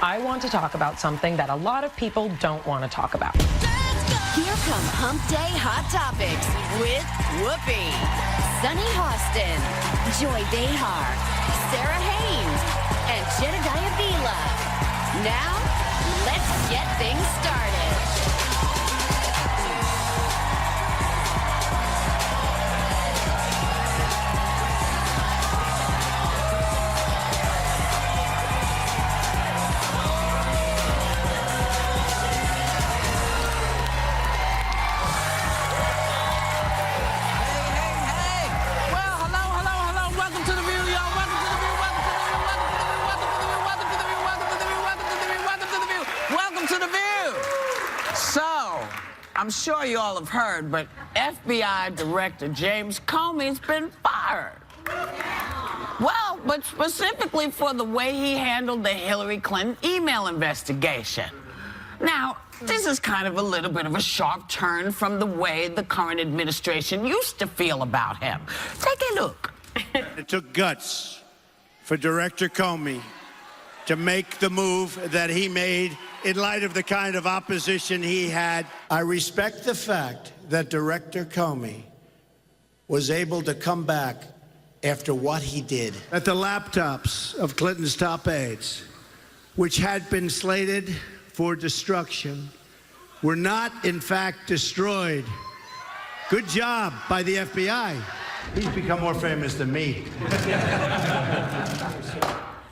I want to talk about something that a lot of people don't want to talk about. Here come Hump Day Hot Topics with Whoopi, Sunny Hostin, Joy Behar, Sarah Haynes, and Jedediah Bila. Now, let's get things started. I'm sure you all have heard, but FBI Director James Comey's been fired. Well, but specifically for the way he handled the Hillary Clinton email investigation. Now, this is kind of a little bit of a sharp turn from the way the current administration used to feel about him. Take a look. It took guts for Director Comey to make the move that he made in light of the kind of opposition he had. I respect the fact that Director Comey was able to come back after what he did. That the laptops of Clinton's top aides, which had been slated for destruction, were not, in fact, destroyed. Good job by the FBI. He's become more famous than me.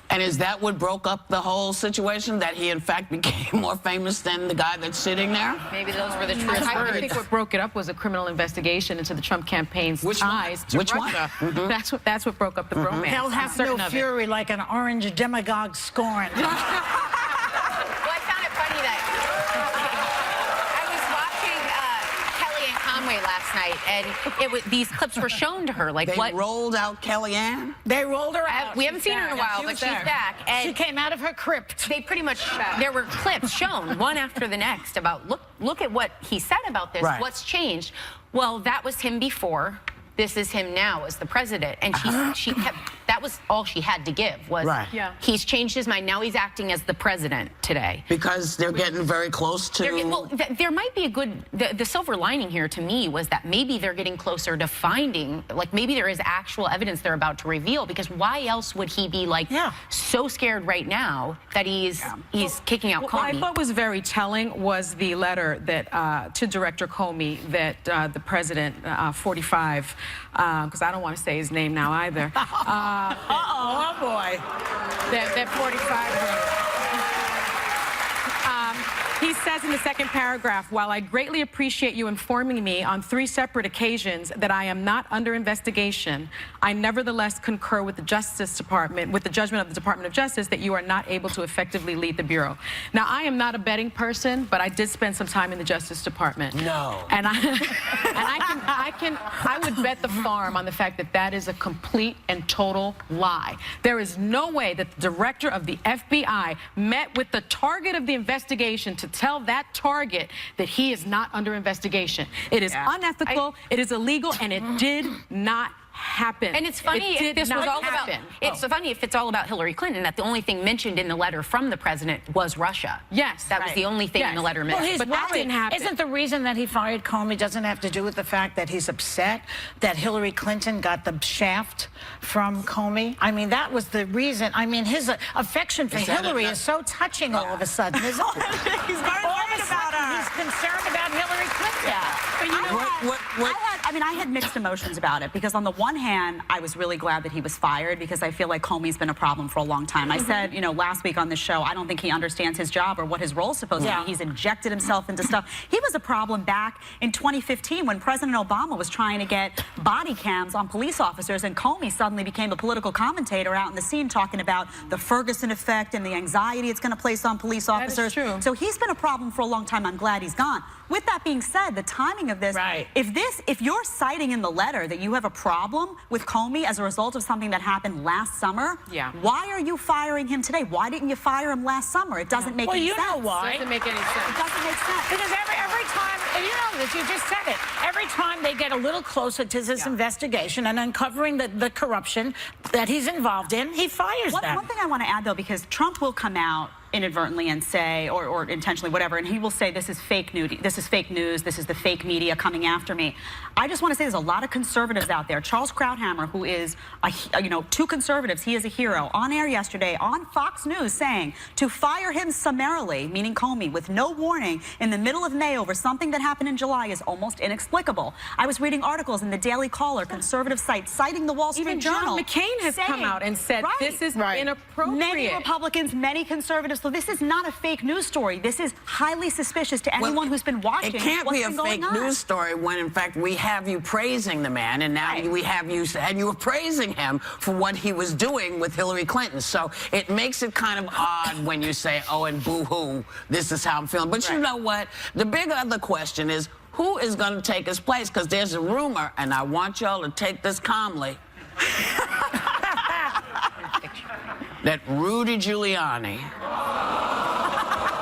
And is that what broke up the whole situation, that he, in fact, became more famous than the guy that's sitting there? Maybe those were the true words. I think what broke it up was a criminal investigation into the Trump campaign's ties to Russia. Mm-hmm. That's what broke up the bromance. Hell has no fury like an orange demagogue scorned. Well, I found it funny that I was watching Kellyanne Conway last night, and these clips were shown to her. Like, they rolled out Kellyanne? They rolled her out. We haven't seen her in a while, but she's back. And she came out of her crypt. they pretty much, there were clips shown, one after the next, about, look at what he said about this, Right. What's changed. Well, that was him before. This is him now as the president. And she kept, that was all she had to give, was Right. Yeah. He's changed his mind. Now he's acting as the president today. Because they're getting very close to... There might be a good... The silver lining here to me was that maybe they're getting closer to finding, like maybe there is actual evidence they're about to reveal, because why else would he be like so scared right now that he's kicking out Comey? What I thought was very telling was the letter that to Director Comey that the president, 45, because I don't want to say his name now either. Oh boy. That 45. He says in the second paragraph, while I greatly appreciate you informing me on 3 separate occasions that I am not under investigation, I nevertheless concur with the Justice Department, with the judgment of the Department of Justice, that you are not able to effectively lead the Bureau. Now, I am not a betting person, but I did spend some time in the Justice Department. No. And I would bet the farm on the fact that that is a complete and total lie. There is no way that the director of the FBI met with the target of the investigation to tell that target that he is not under investigation. It is unethical, it is illegal, and it did not happen. And it's funny if this was all about, it's funny if it's all about Hillary Clinton, that the only thing mentioned in the letter from the president was Russia. Yes. That was the only thing in the letter mentioned. But that didn't happen. Isn't the reason that he fired Comey doesn't have to do with the fact that he's upset that Hillary Clinton got the shaft from Comey? I mean, that was the reason. I mean, his affection for Hillary is so touching all of a sudden, isn't it? He's very worried about her. He's concerned about Hillary Clinton. Yeah. But you know I had mixed emotions about it, because on the one hand, I was really glad that he was fired, because I feel like Comey's been a problem for a long time. I said, you know, last week on the show, I don't think he understands his job or what his role is supposed to be. He's injected himself into stuff. He was a problem back in 2015 when President Obama was trying to get body cams on police officers, and Comey suddenly became a political commentator out in the scene talking about the Ferguson effect and the anxiety it's going to place on police officers. That is true. So he's been a problem for a long time. I'm glad he's gone. With that being said, the timing of this, if you're citing in the letter that you have a problem with Comey as a result of something that happened last summer, why are you firing him today? Why didn't you fire him last summer? It doesn't make any sense. Well, you know why. It doesn't make any sense. It doesn't make sense. Because every time, and you know this, you just said it, every time they get a little closer to this investigation and uncovering the corruption that he's involved in, he fires them. One thing I want to add, though, because Trump will come out inadvertently and say, or intentionally, whatever, and he will say, this is fake news, this is fake news, this is the fake media coming after me. I just want to say there's a lot of conservatives out there. Charles Krauthammer, who is, to conservatives, he is a hero, on air yesterday on Fox News saying to fire him summarily, meaning Comey, with no warning in the middle of May over something that happened in July is almost inexplicable. I was reading articles in the Daily Caller, conservative site, citing the Wall Street Even Journal. John McCain has come out and said this is inappropriate. Many Republicans, many conservatives. So this is not a fake news story. This is highly suspicious to anyone who's been watching. It can't be a fake news story when, in fact, we have you praising the man, and now we have you, and you were praising him for what he was doing with Hillary Clinton. So it makes it kind of odd when you say, oh, and boo-hoo, this is how I'm feeling. But you know what? The big other question is, who is going to take his place? Because there's a rumor, and I want y'all to take this calmly, that Rudy Giuliani.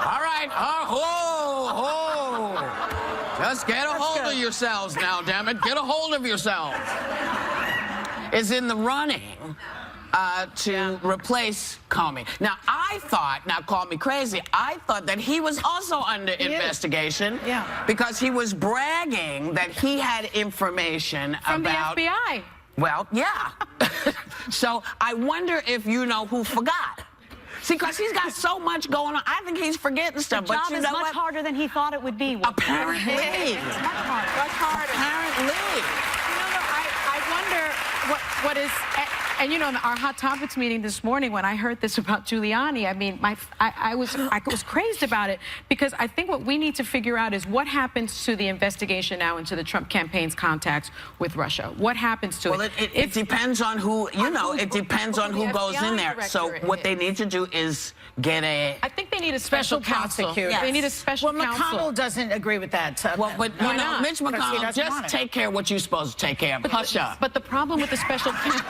All right, just get a hold of yourselves now, damn it. Get a hold of yourselves. Is in the running to replace Comey. Now, I thought, now call me crazy, I thought that he was also under investigation because he was bragging that he had information from about the FBI. Well, yeah. So I wonder if you know who forgot. See, because he's got so much going on. I think he's forgetting stuff. The job but you is know much harder than he thought it would be. Apparently. It's much harder. Much harder. Apparently. I wonder what is, and you know, in our Hot Topics meeting this morning, when I heard this about Giuliani, I mean, I was crazed about it, because I think what we need to figure out is what happens to the investigation now into the Trump campaign's contacts with Russia. What happens to it? It depends on who, it depends on who goes in there. So what they need to do is get a... I think they need a special counsel. Yes. They need a special counsel. McConnell doesn't agree with that. So well, but you know, Mitch McConnell, just take care of what you're supposed to take care of. Hush up. But the problem with the special counsel...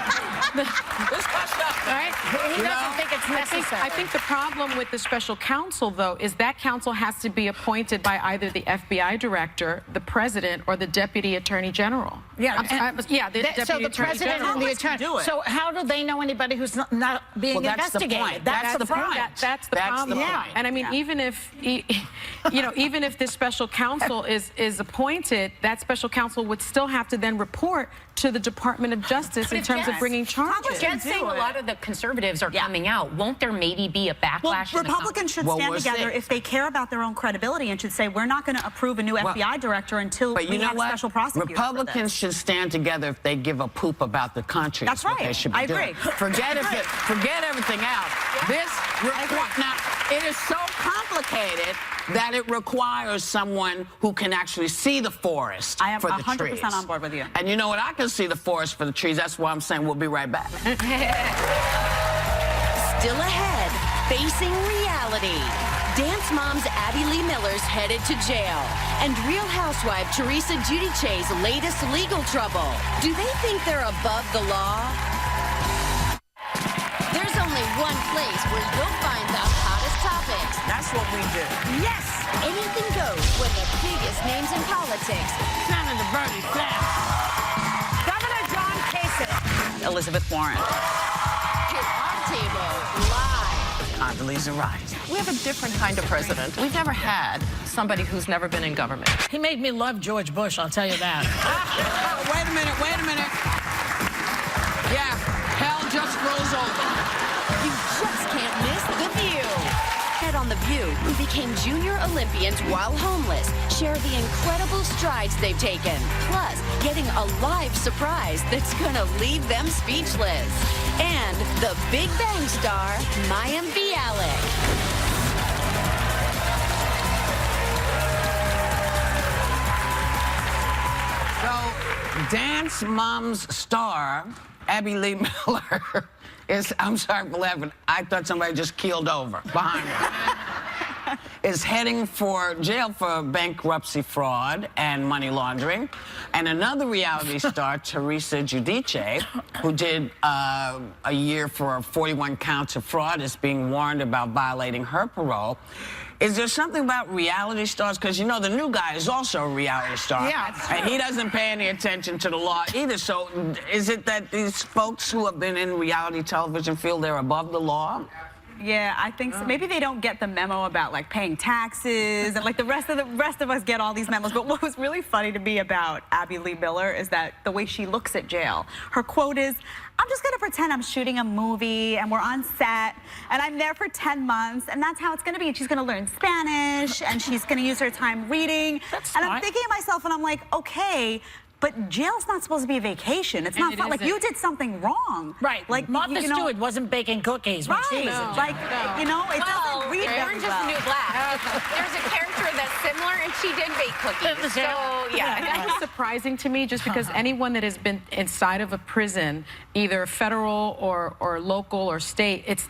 Just hush up. Right? He doesn't think it's necessary. I think the problem with the special counsel, though, is that counsel has to be appointed by either the FBI director, the president, or the deputy attorney general. Yeah, the deputy so the president and the attorney. So how do they know anybody who's not being investigated? That's the point. That's the problem. Yeah. And I mean, even if even if this special counsel is appointed, that special counsel would still have to then report to the Department of Justice in terms of bringing charges. Jen's saying a lot of the conservatives are coming out. Won't there maybe be a backlash? Well, Republicans should stand together if they care about their own credibility and should say, we're not going to approve a new FBI director until we have a special prosecutor. Republicans should stand together if they give a poop about the country. That's right. They should be I agree. Forget everything else. This report, now, it is so complicated that it requires someone who can actually see the forest for the trees. I am 100% on board with you. And you know what? I can see the forest for the trees. That's why I'm saying we'll be right back. Still ahead, facing reality. Dance moms Abby Lee Miller's headed to jail. And Real Housewife Teresa Giudice's latest legal trouble. Do they think they're above the law? There's only one place where you'll find the hottest topics. That's what we do. Yes, anything goes with the biggest names in politics. Senator Bernie Sanders. Governor John Kasich. Elizabeth Warren. Hit our table live. Condoleezza Rice. We have a different kind of president. We've never had somebody who's never been in government. He made me love George Bush, I'll tell you that. Wait a minute. Yeah, hell just rolls over. You just can't miss The View. Head on The View, who became junior Olympians while homeless, share the incredible strides they've taken. Plus, getting a live surprise that's gonna leave them speechless. And the Big Bang star, Mayim Bialik. So, Dance Mom's star, Abby Lee Miller, is, I'm sorry for laughing, I thought somebody just keeled over behind her, is heading for jail for bankruptcy fraud and money laundering. And another reality star, Teresa Giudice, who did a year for 41 counts of fraud, is being warned about violating her parole. Is there something about reality stars? Because, you know, the new guy is also a reality star. Yeah, and he doesn't pay any attention to the law either. So is it that these folks who have been in reality television feel they're above the law? Yeah, I think so. Maybe they don't get the memo about like paying taxes and like the rest of us get all these memos. But what was really funny to me about Abby Lee Miller is that the way she looks at jail. Her quote is, "I'm just gonna pretend I'm shooting a movie and we're on set and I'm there for 10 months and that's how it's gonna be. And she's gonna learn Spanish and she's gonna use her time reading." That's and I'm smart. thinking to myself, and I'm like, okay. But jail's not supposed to be a vacation. It's not fun. Like, you did something wrong. Right. Like, Martha you know, Stewart wasn't baking cookies when she was in jail. Like, you know, it doesn't read very Orange is the well. New Black. There's a character that's similar, and she did bake cookies. So, yeah. That was surprising to me, just because anyone that has been inside of a prison, either federal or local or state, it's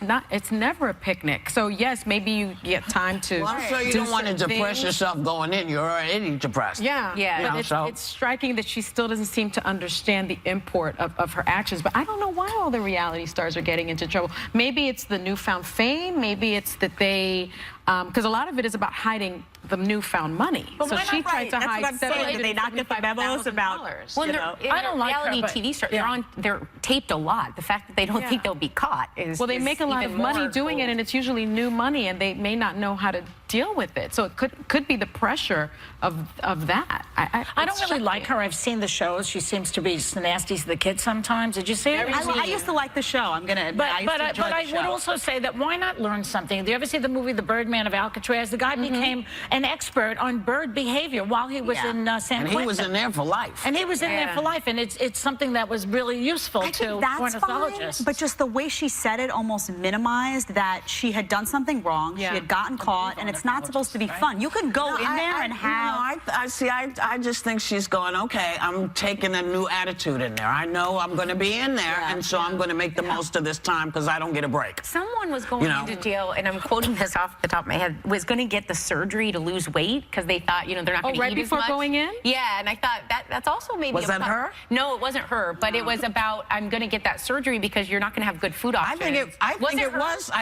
never a picnic. So yes, maybe you get time to. Well, I'm sure you do don't want to certain depress things. yourself going in. You're already depressed. Yeah, Yeah. But You know, so- it's striking that she still doesn't seem to understand the import of her actions. But I don't know why all the reality stars are getting into trouble. Maybe it's the newfound fame. Maybe it's that they, because a lot of it is about hiding the newfound money. But so why she not? tried to That's hide. what I'm saying. Did they not get the memos about? Well, You they're, know? I don't like her, reality but- TV stars. yeah. They're taped a lot. The fact that they don't think they'll be caught is Well, they make a lot of even money more doing it, cool. and it's usually new money, and they may not know how to deal with it. So it could be the pressure of that. I don't really like her. I've seen the shows. She seems to be nasty to the kids sometimes. Did you see it? I used to like the show. I'm gonna admit. I used to enjoy I the would show. also say that why not learn something? Do you ever see the movie The Birdman of Alcatraz? The guy became an expert on bird behavior while he was in San And Quentin. he was in there for life. And he was in there for life, and it's something that was really useful I to think that's fine, ornithologists. but just the way she said it almost minimized that she had done something wrong. Yeah. She had gotten caught, and it's not supposed to be fun. You can go in there and have. I just think she's going, okay, I'm taking a new attitude in there. I know I'm going to be in there, and so I'm going to make the most of this time because I don't get a break. Someone was going into jail, and I'm quoting this off the top of my head, was going to get the surgery to lose weight because they thought, they're not going to right eat before as much. going in? Yeah, and I thought that's also maybe Was that her? No, it wasn't her, but it was about I'm going to get that surgery because you're not going to have good food options. I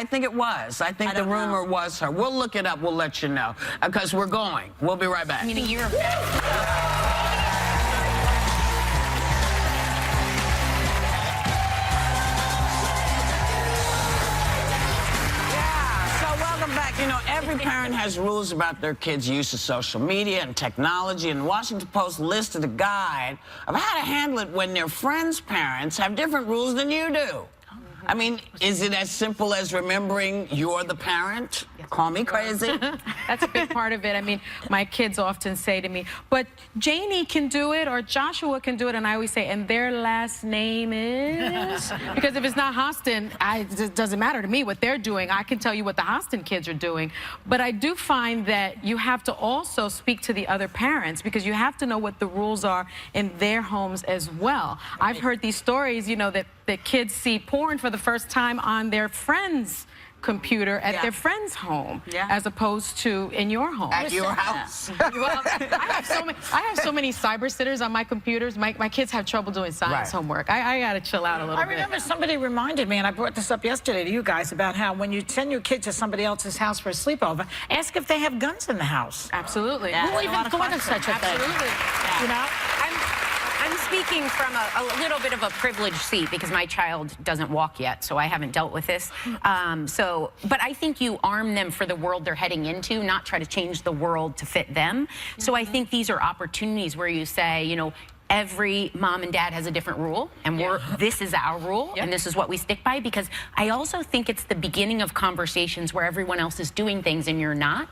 think it was. I think the don't rumor know. was her. We'll look it up. We'll let you know because we're going. We'll be right back. I mean, a year of that. So welcome back. Every parent has rules about their kids' use of social media and technology, and the Washington Post listed a guide of how to handle it when their friends' parents have different rules than you do. I mean, is it as simple as remembering you're the parent? Call me crazy. That's a big part of it. I mean, my kids often say to me, but Janie can do it or Joshua can do it. And I always say, and their last name is? Because if it's not Hostin, it doesn't matter to me what they're doing. I can tell you what the Hostin kids are doing. But I do find that you have to also speak to the other parents because you have to know what the rules are in their homes as well. I've heard these stories, that kids see porn for the first time on their friend's computer at their friend's home, as opposed to in your home. At your house. Well, I have so many cyber sitters on my computers. My kids have trouble doing science homework. I gotta chill out a little bit. I remember somebody reminded me, and I brought this up yesterday to you guys, about how when you send your kid to somebody else's house for a sleepover, ask if they have guns in the house. Absolutely. Who even thought of such a thing? Absolutely. I'm speaking from a little bit of a privileged seat because my child doesn't walk yet, so I haven't dealt with this. But I think you arm them for the world they're heading into, not try to change the world to fit them. So I think these are opportunities where you say, every mom and dad has a different rule, and this is our rule, and this is what we stick by, because I also think it's the beginning of conversations where everyone else is doing things and you're not.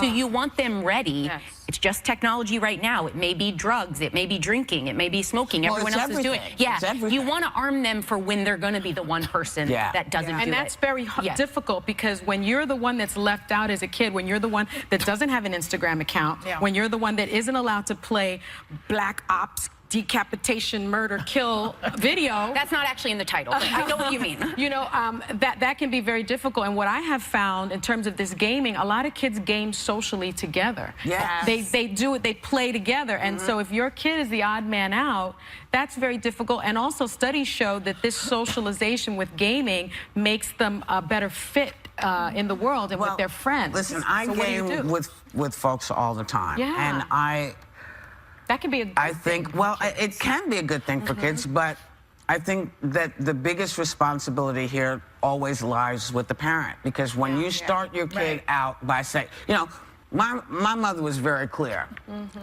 So you want them ready. Yes. It's just technology right now. It may be drugs, it may be drinking, it may be smoking. Well, Everyone it's else is doing everything. it. Yeah, It's everything. you want to arm them for when they're going to be the one person that doesn't do it. And that's very difficult because when you're the one that's left out as a kid, when you're the one that doesn't have an Instagram account, when you're the one that isn't allowed to play Black Ops decapitation, murder, kill video. That's not actually in the title, but I know what you mean. That can be very difficult. And what I have found in terms of this gaming, a lot of kids game socially together. Yes. They do it, they play together. And so if your kid is the odd man out, that's very difficult. And also studies show that this socialization with gaming makes them a better fit in the world and with their friends. Listen, I game with folks all the time. Yeah. And that can be a good I think, thing well, it can be a good thing for kids, but I think that the biggest responsibility here always lies with the parent, because when you start your kid out by saying, you know, my mother was very clear.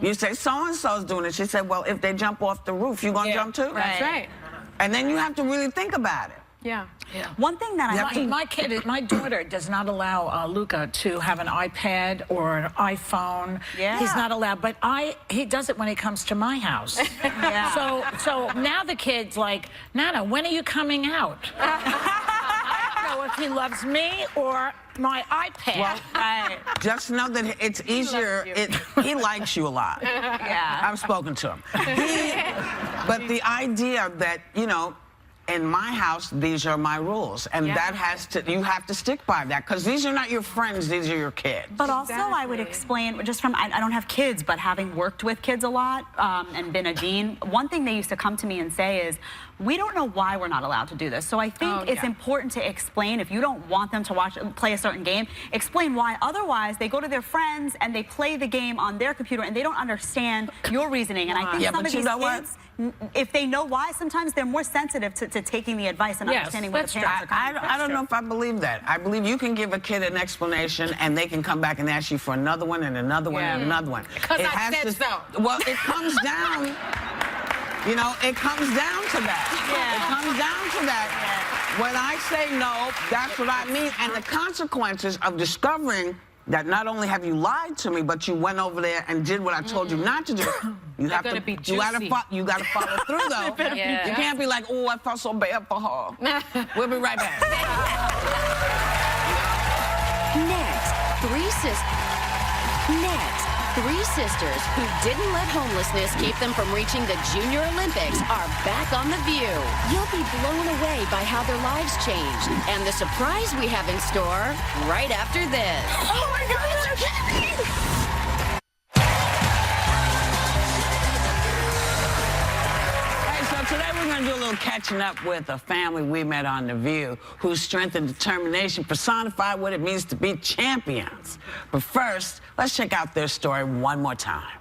You say, so-and-so's doing it. She said, well, if they jump off the roof, you gonna jump too? That's right. And then you have to really think about it. Yeah. One thing that my daughter does not allow Luca to have an iPad or an iPhone. Yeah. He's not allowed, but he does it when he comes to my house. So now the kid's like, Nana, when are you coming out? I don't know if he loves me or my iPad. Well, just know that it's easier. He likes you a lot. Yeah. I've spoken to him. But the idea that, you know, in my house, these are my rules, and that has to, you have to stick by that, because these are not your friends, these are your kids. But also, I would explain, just from, I don't have kids, but having worked with kids a lot and been a dean, one thing they used to come to me and say is, we don't know why we're not allowed to do this. So I think it's important to explain, if you don't want them to play a certain game, explain why. Otherwise, they go to their friends and they play the game on their computer and they don't understand your reasoning. And I think some of these kids, if they know why, sometimes they're more sensitive to taking the advice and understanding what the parents are coming from. I don't know if I believe that. I believe you can give a kid an explanation and they can come back and ask you for another one and another one and another one. Because I said so. Well, it comes down, you know, it comes down to that. It comes down to that. When I say no, that's what I mean. And the consequences of discovering that not only have you lied to me, but you went over there and did what I told you not to do. You have to. You gotta follow through though. You can't be like, oh, I felt so bad for her. We'll be right back. Next, three sisters who didn't let homelessness keep them from reaching the Junior Olympics are back on The View. You'll be blown away by how their lives changed and the surprise we have in store right after this. Oh my God, you're kidding me! Today we're going to do a little catching up with a family we met on The View whose strength and determination personify what it means to be champions. But first, let's check out their story one more time.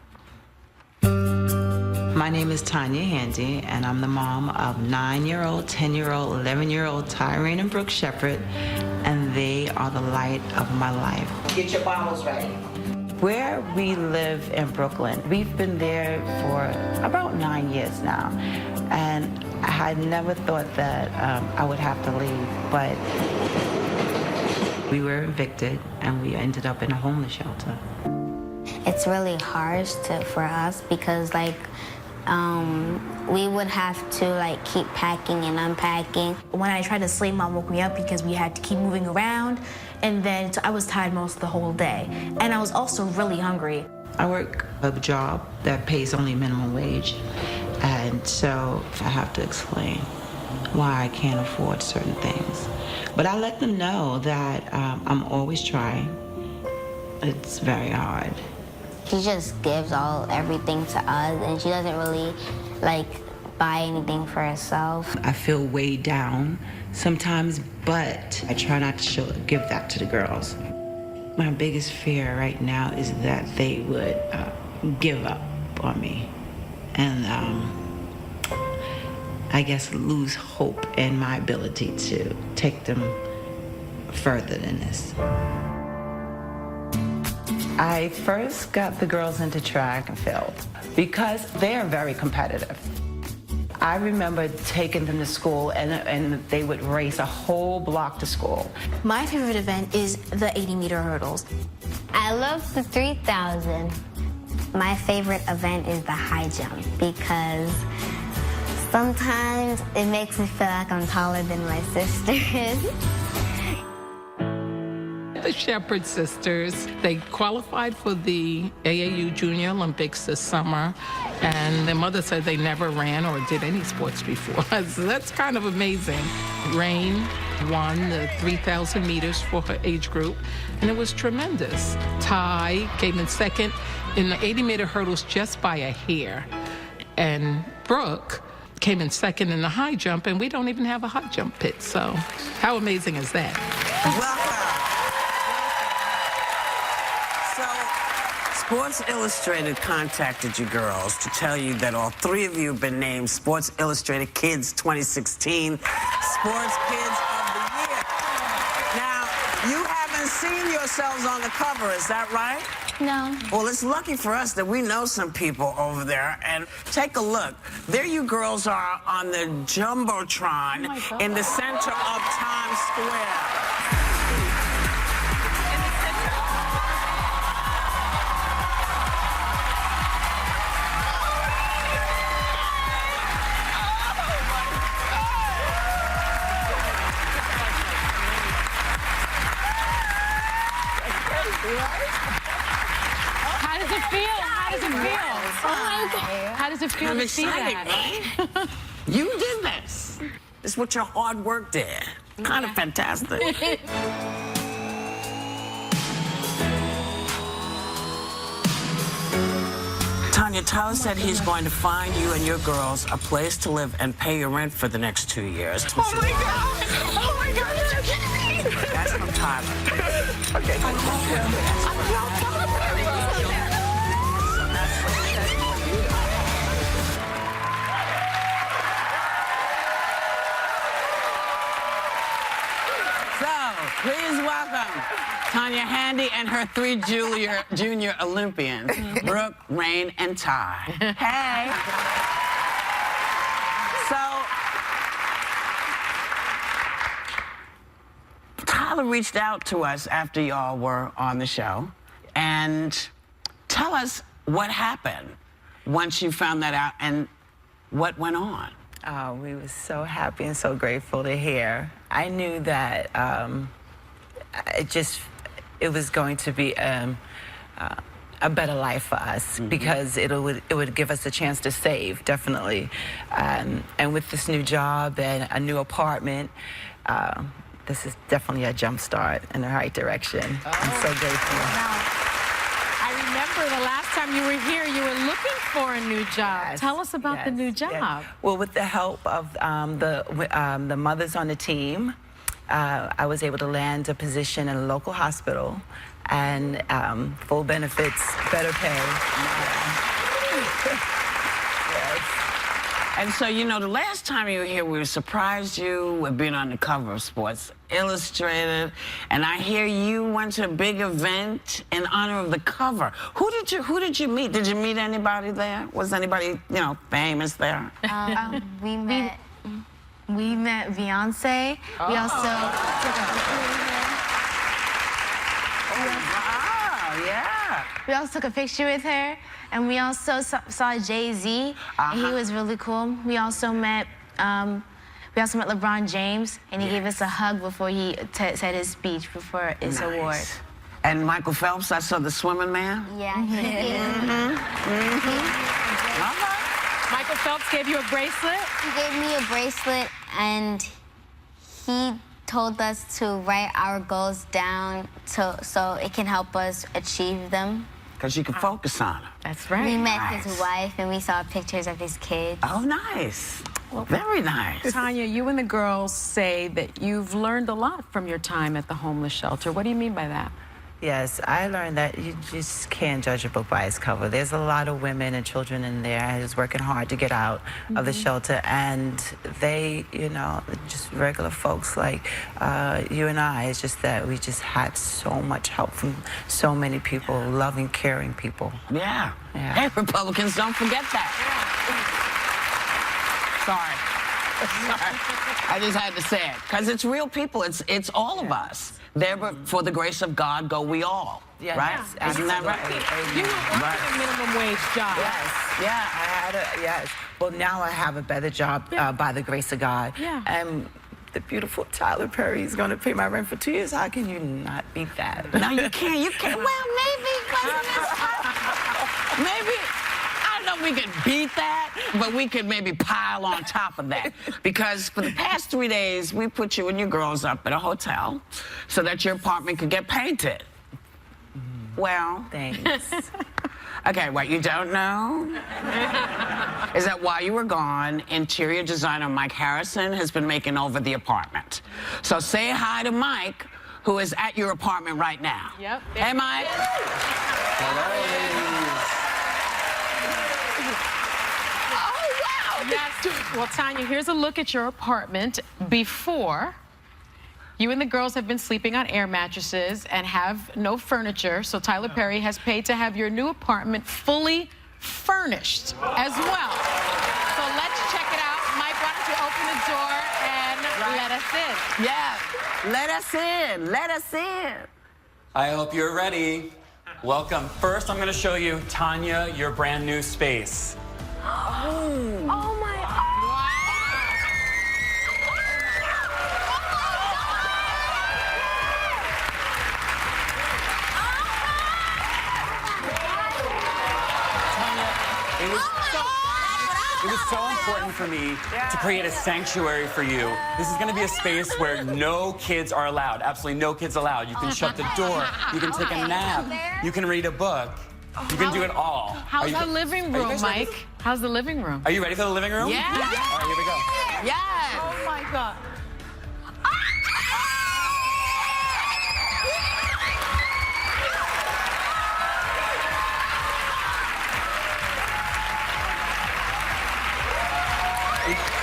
My name is Tanya Handy, and I'm the mom of 9-year-old, 10-year-old, 11-year-old Tyrone and Brooke Shepherd, and they are the light of my life. Get your bottles ready. Where we live in Brooklyn, we've been there for about 9 years now, and I had never thought that I would have to leave, but we were evicted and we ended up in a homeless shelter. It's really harsh for us because we would have to keep packing and unpacking. When I tried to sleep, Mom woke me up because we had to keep moving around, and then so I was tired most of the whole day. And I was also really hungry. I work a job that pays only minimum wage, and so I have to explain why I can't afford certain things. But I let them know that I'm always trying. It's very hard. She just gives everything to us, and she doesn't really buy anything for herself. I feel weighed down sometimes, but I try not to give that to the girls. My biggest fear right now is that they would give up on me and I guess lose hope in my ability to take them further than this. I first got the girls into track and field because they are very competitive. I remember taking them to school and they would race a whole block to school. My favorite event is the 80-meter hurdles. I love the 3,000. My favorite event is the high jump because sometimes it makes me feel like I'm taller than my sisters. The Shepherd sisters, they qualified for the AAU Junior Olympics this summer, and their mother said they never ran or did any sports before. So that's kind of amazing. Rain won the 3,000 meters for her age group, and it was tremendous. Ty came in second in the 80-meter hurdles just by a hair, and Brooke came in second in the high jump, and we don't even have a high jump pit, so how amazing is that? Welcome. Sports Illustrated contacted you girls to tell you that all three of you have been named Sports Illustrated Kids 2016 Sports Kids of the Year. Now, you haven't seen yourselves on the cover, is that right? No. Well, it's lucky for us that we know some people over there. And take a look. There you girls are on the Jumbotron in the center of Times Square. How does it feel? How does it feel? How does it feel I'm to see excited, that? right? You did this. This is what your hard work did. Kind of fantastic. Tanya, Tyler said he's going to find you and your girls a place to live and pay your rent for the next 2 years. Oh my God! Oh my God! You're kidding me! That's from Tyler. Okay. I love him. So, please welcome Tanya Handy and her three junior Olympians, Brooke, Rain, and Ty. Hey. So, Tyler reached out to us after y'all were on the show, and tell us what happened once you found that out and what went on. We were so happy and so grateful to hear. I knew that it was going to be a better life for us because it would give us a chance to save, definitely. And with this new job and a new apartment, this is definitely a jump start in the right direction. I'm so grateful. I remember the last time you were here, you were looking for a new job. Yes, Tell us about the new yes. job. Well, with the help of the mothers on the team, I was able to land a position in a local hospital and full benefits, better pay. And so, you know, the last time you were here, we surprised you with being on the cover of Sports Illustrated. And I hear you went to a big event in honor of the cover. Who did you meet? Did you meet anybody there? Was anybody, you know, famous there? We met Beyonce. We also took a picture with her. Wow, yeah. We also took a picture with her, and we also saw Jay-Z, and he was really cool. We also met LeBron James, and he gave us a hug before he said his speech before his award. And Michael Phelps, I saw the swimming man. Yeah, he did. Michael Phelps gave you a bracelet? He gave me a bracelet, and he told us to write our goals down so it can help us achieve them. Because you can focus on them. That's right. We met his wife, and we saw pictures of his kids. Oh, nice. Very nice. Tanya, you and the girls say that you've learned a lot from your time at the homeless shelter. What do you mean by that? Yes, I learned that you just can't judge a book by its cover. There's a lot of women and children in there who's working hard to get out of the shelter, and they, you know, just regular folks like you and I. It's just that we just had so much help from so many people, loving, caring people. Yeah. Hey, Republicans, don't forget that. Sorry. I just had to say it, because it's real people. It's all of us. There, but for the grace of God, go we all. Yes, right? Isn't that right? You were working a minimum wage job. Yes, yeah, I had yes. Well, now I have a better job by the grace of God. Yeah. And the beautiful Tyler Perry is going to pay my rent for 2 years. How can you not beat that? No, you can't. You can't. Well, maybe. I don't know if we could beat that, but we could maybe pile on top of that. Because for the past 3 days, we put you and your girls up at a hotel so that your apartment could get painted. Well, thanks. Okay, what you don't know is that while you were gone, interior designer Mike Harrison has been making over the apartment. So say hi to Mike who is at your apartment right now. Yep. Hey, Mike. Yes. Well, Tanya, here's a look at your apartment before. You and the girls have been sleeping on air mattresses and have no furniture, so Tyler Perry has paid to have your new apartment fully furnished as well. So let's check it out. Mike, why don't you open the door and let us in? Yeah, let us in. Let us in. I hope you're ready. Welcome. First, I'm going to show you, Tanya, your brand new space. Oh my. It was so important for me to create a sanctuary for you. This is going to be a space where no kids are allowed. Absolutely no kids allowed. You can shut the door. You can take a nap. You can read a book. You can do it all. How's the living room, Mike? How's the living room? Are you ready for the living room? Yeah. All right, here we go. Yes. Oh, my God.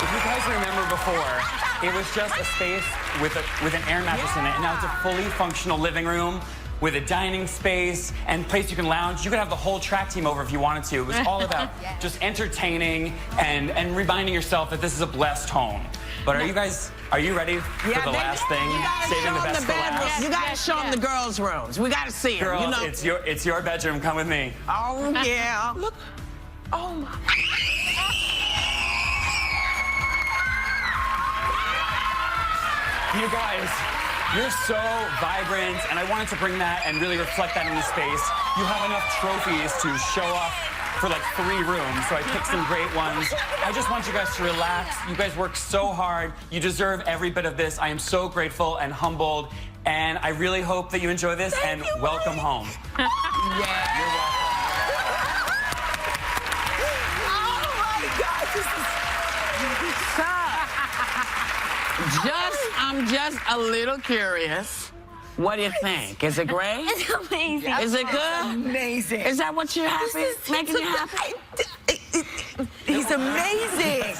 If you guys remember before, it was just a space with an air mattress in it, and now it's a fully functional living room with a dining space and place you can lounge. You could have the whole track team over if you wanted to. It was all about just entertaining and reminding yourself that this is a blessed home. But are you ready for the last thing? Saving the best for last. You gotta show them the girls' rooms. We gotta see them. Girls, You know. it's your bedroom. Come with me. Oh yeah. Look. Oh, my. You guys, you're so vibrant, and I wanted to bring that and really reflect that in the space. You have enough trophies to show off for like 3 rooms, so I picked some great ones. I just want you guys to relax. You guys work so hard. You deserve every bit of this. I am so grateful and humbled, and I really hope that you enjoy this, and welcome home. Yeah. You're welcome. Oh my God, this is I'm just a little curious. What do you think? Is it great? It's amazing. Is it good? Amazing. Is that what you're happy? Making you happy? He's amazing.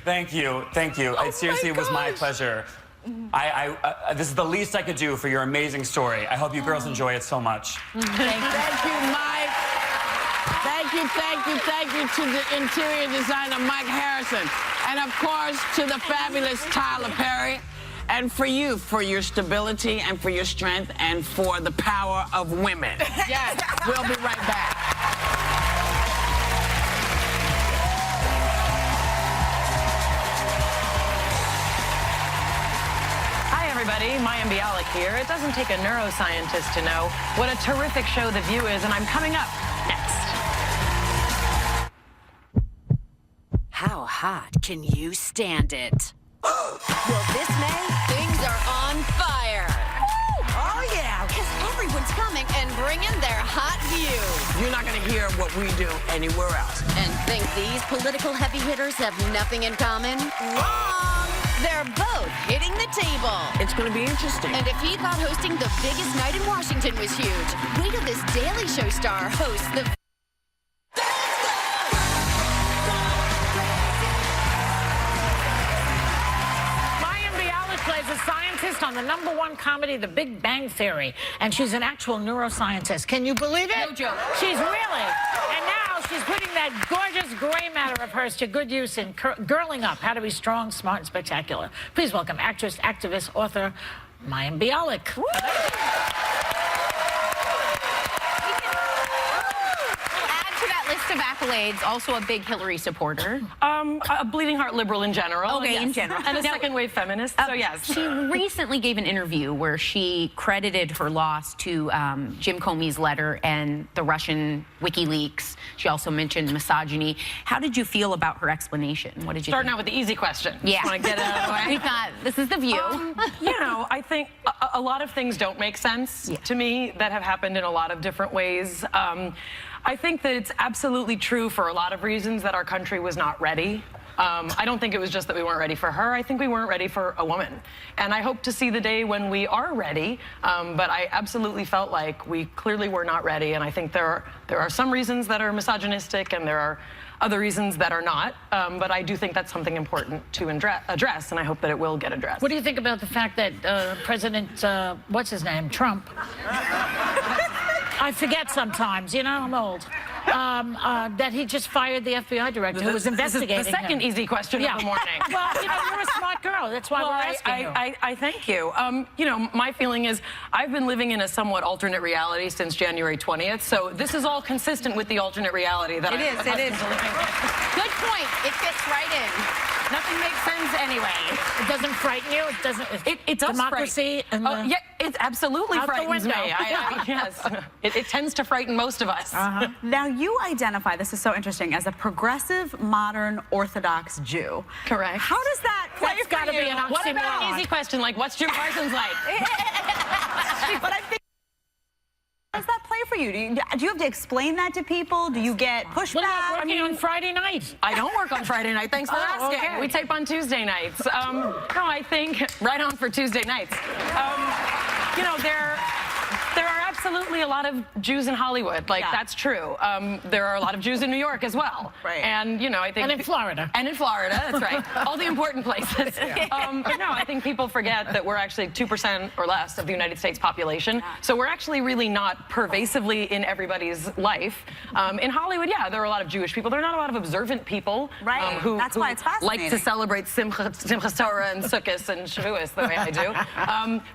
Thank you. Thank you. It seriously was my pleasure. This is the least I could do for your amazing story. I hope you girls enjoy it so much. Thank you, Mike. Thank you to the interior designer, Mike Harrison. And of course, to the fabulous Tyler Perry. And for you, for your stability and for your strength and for the power of women. Yes. We'll be right back. Hi, everybody. Mayim Bialik here. It doesn't take a neuroscientist to know what a terrific show The View is, and I'm coming up next. How hot can you stand it? Well, this May, things are on fire. Oh, yeah. Because everyone's coming and bringing their hot view. You're not going to hear what we do anywhere else. And think these political heavy hitters have nothing in common? Wrong! They're both hitting the table. It's going to be interesting. And if he thought hosting the biggest night in Washington was huge, wait till this Daily Show star hosts the... Plays a scientist on the #1 comedy, The Big Bang Theory, and she's an actual neuroscientist. Can you believe it? No joke. She's really. And now she's putting that gorgeous gray matter of hers to good use in girling up, how to be strong, smart, and spectacular. Please welcome actress, activist, author, Mayim Bialik. List of accolades, also a big Hillary supporter. A bleeding heart liberal in general. Okay, in general. And a second-wave feminist, so yes. She recently gave an interview where she credited her loss to Jim Comey's letter and the Russian WikiLeaks. She also mentioned misogyny. How did you feel about her explanation? What did you Starting think? out with the easy question. Yeah. Just want to get it out of the way. We thought, this is The View. You know, I think a lot of things don't make sense to me that have happened in a lot of different ways. I think that it's absolutely true for a lot of reasons that our country was not ready I don't think it was just that we weren't ready for her. I think we weren't ready for a woman. And I hope to see the day when we are ready. But I absolutely felt like we clearly were not ready. And I think there are some reasons that are misogynistic, and there are other reasons that are not. But I do think that's something important to address, and I hope that it will get addressed. What do you think about the fact that President, what's his name, Trump? I forget sometimes, you know, I'm old. That he just fired the FBI director who was investigating the second him. easy question of the morning. Well, you know, you're a smart girl. That's why we're asking you. I thank you. You know, my feeling is I've been living in a somewhat alternate reality since January 20th, so this is all consistent with the alternate reality that It is. Good point. It fits right in. Nothing makes sense anyway. It doesn't frighten you? It doesn't. It does. Democracy and yeah, it absolutely frightens me. Yes, it tends to frighten most of us. Now you identify, this is so interesting, as a progressive, modern, Orthodox Jew. Correct. How does that play That's gotta for you? be an oxymoron. What about an easy question like, what's Jim Parsons like? But I think. How does that play for you? Do you have to explain that to people? Do you get pushback? What about working on Friday night? I don't work on Friday night. Thanks for asking. Okay. We tape on Tuesday nights. No, I think right on for Tuesday nights. You know, there are absolutely a lot of Jews in Hollywood. Like, that's true. There are a lot of Jews in New York as well. Right. And, you know, I think... And in Florida. And in Florida, that's right. All the important places. But no, I think people forget that we're actually 2% or less of the United States population. So we're actually really not pervasively in everybody's life. In Hollywood, yeah, there are a lot of Jewish people. There are not a lot of observant people. Right. That's why it's fascinating. Like to celebrate Simchas Torah and Sukkot and Shavuos the way I do.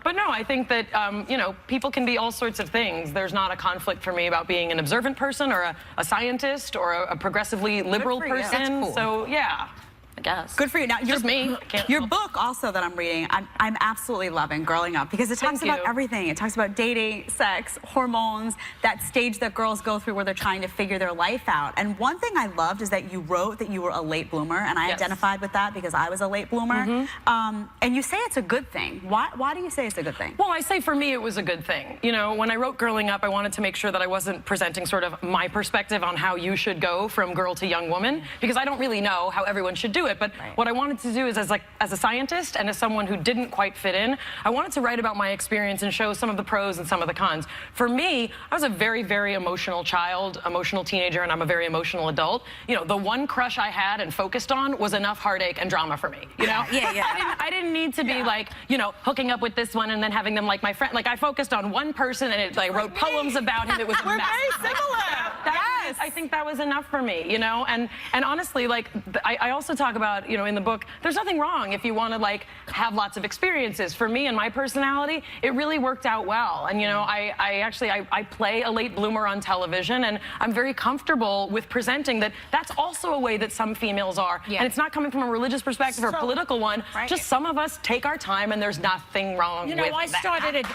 But no, I think that, you know, people can be all sorts of things. There's not a conflict for me about being an observant person or a scientist or a progressively liberal person. That's cool. So, yeah. I guess. Good for you. Now, Just me. Your book also that I'm reading, I'm absolutely loving, Growing Up, because it talks about everything. It talks about dating, sex, hormones, that stage that girls go through where they're trying to figure their life out. And one thing I loved is that you wrote that you were a late bloomer, and I identified with that because I was a late bloomer. And you say it's a good thing. Why do you say it's a good thing? Well, I say for me it was a good thing. You know, when I wrote Growing Up, I wanted to make sure that I wasn't presenting sort of my perspective on how you should go from girl to young woman, because I don't really know how everyone should do it. But what I wanted to do is, as a scientist and as someone who didn't quite fit in, I wanted to write about my experience and show some of the pros and some of the cons. For me, I was a very, very emotional child, emotional teenager, and I'm a very emotional adult. You know, the one crush I had and focused on was enough heartache and drama for me, you know? I didn't need to be like, you know, hooking up with this one and then having them like my friend. Like, I focused on one person and I wrote poems about him. It was a mess. We're very similar. Yes. I think that was enough for me, you know? And honestly, like, I also talk about, you know, in the book, there's nothing wrong if you want to, like, have lots of experiences. For me and my personality, it really worked out well. And, you know, I play a late bloomer on television, and I'm very comfortable with presenting that that's also a way that some females are. And it's not coming from a religious perspective or a political one. Just some of us take our time, and there's nothing wrong with that. You know, I started it.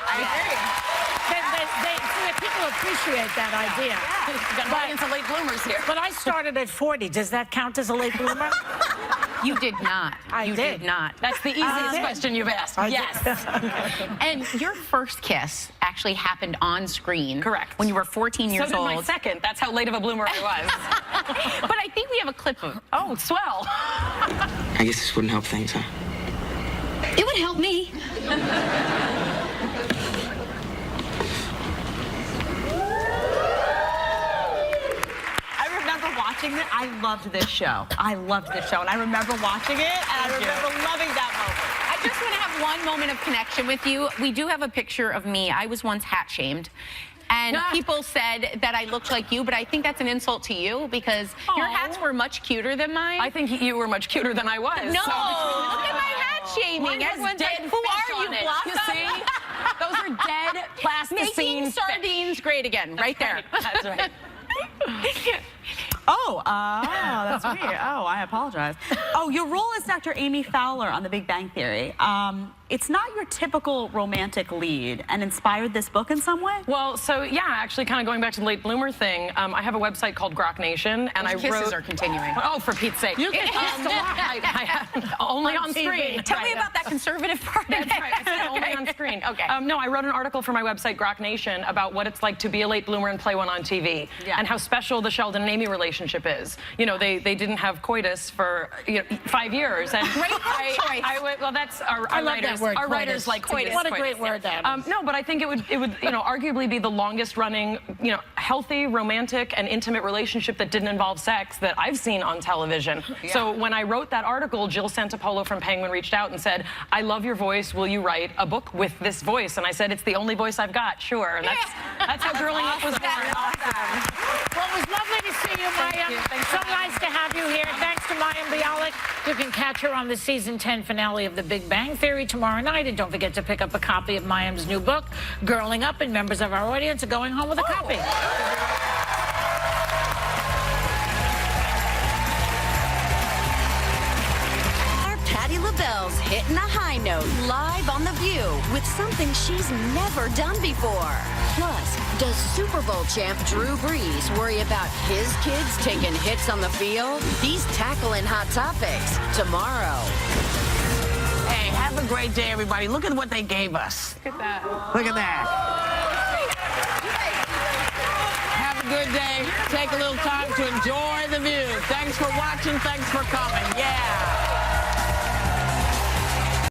People appreciate that idea. We've got an audience of late bloomers here. But I started at 40. Does that count as a late bloomer? You did not. You did not. That's the easiest question you've asked. Yes. And your first kiss actually happened on screen. Correct. When you were 14 years old. So did my second. That's how late of a bloomer I was. But I think we have a clip of. Oh, swell. I guess this wouldn't help things, huh? It would help me. I loved this show. I loved this show, and I remember watching it, and I remember loving that moment. I just want to have one moment of connection with you. We do have a picture of me. I was once hat shamed. And people said that I looked like you, but I think that's an insult to you because your hats were much cuter than mine. I think you were much cuter than I was. No, look at my hat shaming. Everyone's like, who are you, Blossom? You see? Those are dead plasticine. Making sardines great again, right there. That's right. That's weird. Oh, I apologize. Oh, your role is Dr. Amy Fowler on The Big Bang Theory. it's not your typical romantic lead, and inspired this book in some way? Well, so yeah, actually, kind of going back to the late bloomer thing, I have a website called Grok Nation, and Those I kisses wrote. are continuing. Oh, for Pete's sake! You can only on screen. Tell me about that conservative part. That's right. I said only on screen. Okay. No, I wrote an article for my website, Grok Nation, about what it's like to be a late bloomer and play one on TV, and how special the Sheldon and Amy relationship is. You know, they didn't have coitus for 5 years, and Great choice. well, that's our I love writers. that word, Our coitus. writers like to use What a coitus. great word that is. No, but I think it would arguably be the longest running, healthy, romantic, and intimate relationship that didn't involve sex that I've seen on television. So when I wrote that article, Jill Santopolo from Penguin reached out and said, "I love your voice. Will you write a book with this voice?" And I said, "It's the only voice I've got, sure." And that's how Growing Up was born. Well, it was lovely to see you, Maya. So nice to have you here. Thanks to Maya Bialik. You can catch her on the season 10 finale of The Big Bang Theory tomorrow night. And don't forget to pick up a copy of Mayam's new book, Girling Up, and members of our audience are going home with a copy. Patti LaBelle's hitting a high note live on The View with something she's never done before. Plus, does Super Bowl champ Drew Brees worry about his kids taking hits on the field? He's tackling hot topics tomorrow. Hey, have a great day, everybody. Look at what they gave us. Look at that. Look at that. Have a good day. Take a little time to enjoy The View. Thanks for watching. Thanks for coming. Yeah.